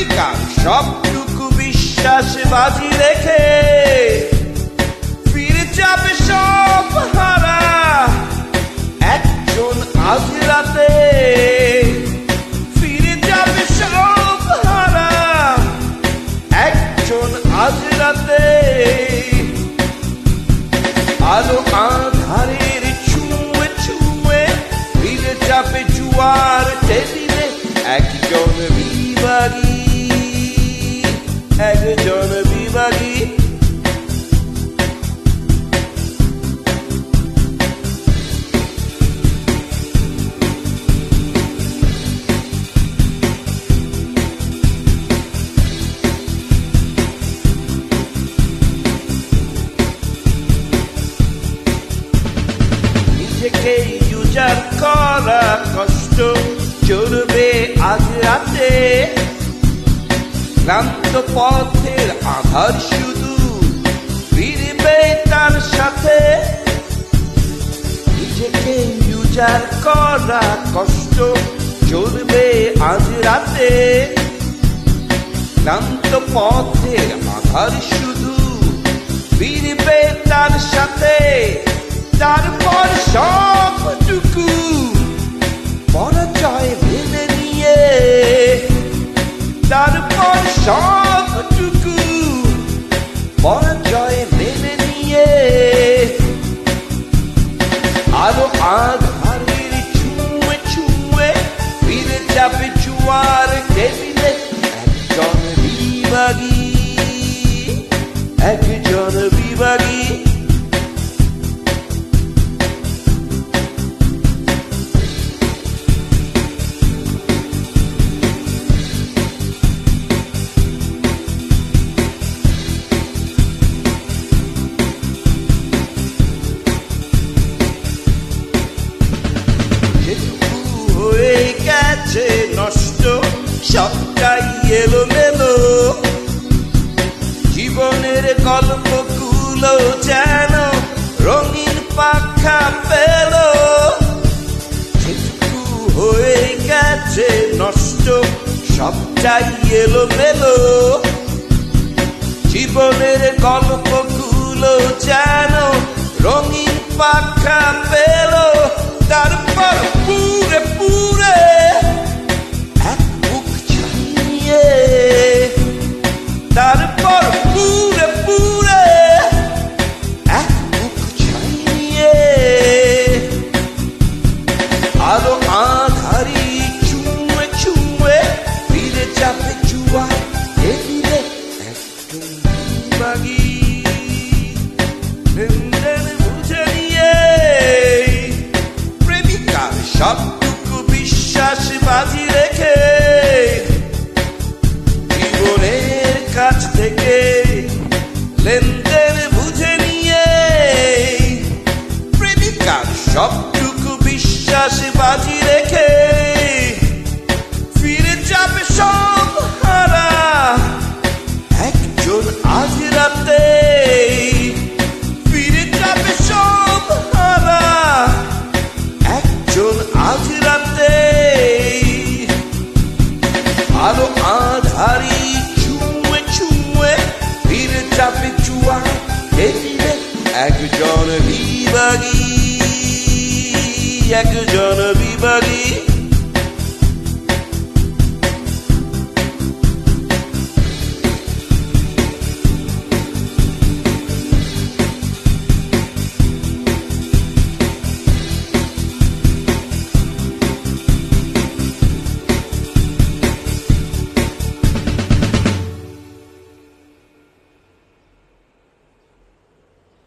প্রেমিকা সবটুকু বিশ্বাস বাজি রেখে ফিরে যাবে সব হারা একজন আজ রাতে। ফিরে যাবে সব হারা একজন আজ রাতে। আলো আধারের ছুঁয়ে ছুঁয়ে ফিরে যাবে জুয়ার টেবিলে একজন বিভাগী, একজন বিভাগী। নিজেকে ইউজার করা কষ্ট চলবে আজ রাতে। ক্লান্ত পথের আধার শুধু ফিরবে তার সাথে। নিজেকে ইউজার করা কষ্ট চলবে আজ রাতে। ক্লান্ত পথের আধার শুধু ফিরবে তার সাথে। তারপর সবটুকু পরাজয় মেনে নিয়ে, তারপর সবটুকু পরাজয় মেনে নিয়ে আরো আধারের ছুঁয়ে ছুঁয়ে ফিরে যাবে জুয়ার টেবিলে একজন বিভাগী, একজন বিভাগী। হয়ে গেছে নষ্ট সবটাই এলোমেলো। জীবনের গল্পগুলো যেন রঙিন পাখা পেল। যেটুকু হয়ে গেছে নষ্ট সবটাই এলোমেলো। জীবনের গল্পগুলো যেন রঙিন পাখা পেল। তারপর পুরে পুরে এক বুক ছাড়িয়ে, তারপর পুরে পুরে এক বুক ছাড়িয়ে আলো আধারি ছুঁয়ে ছুঁয়ে ফিরে যাবে জুয়া টেবিলে একজন বিভাগী। সবটুকু বিশ্বাস বাজি রেখে জীবনের কাছ থেকে লেনদেন বুঝে নিয়ে। প্রেমিকার সবটুকু বিশ্বাস বাজি রেখে ফিরে যাবে সব হারা একজন আজ রাতে। ফিরে যাবে সব হারা একজন আজ রাতে। আলো আধারি ছুঁয়ে ছুঁয়ে ফিরে যাবে জুয়া টেবিলে একজন বিভাগী, একজন বিভাগী।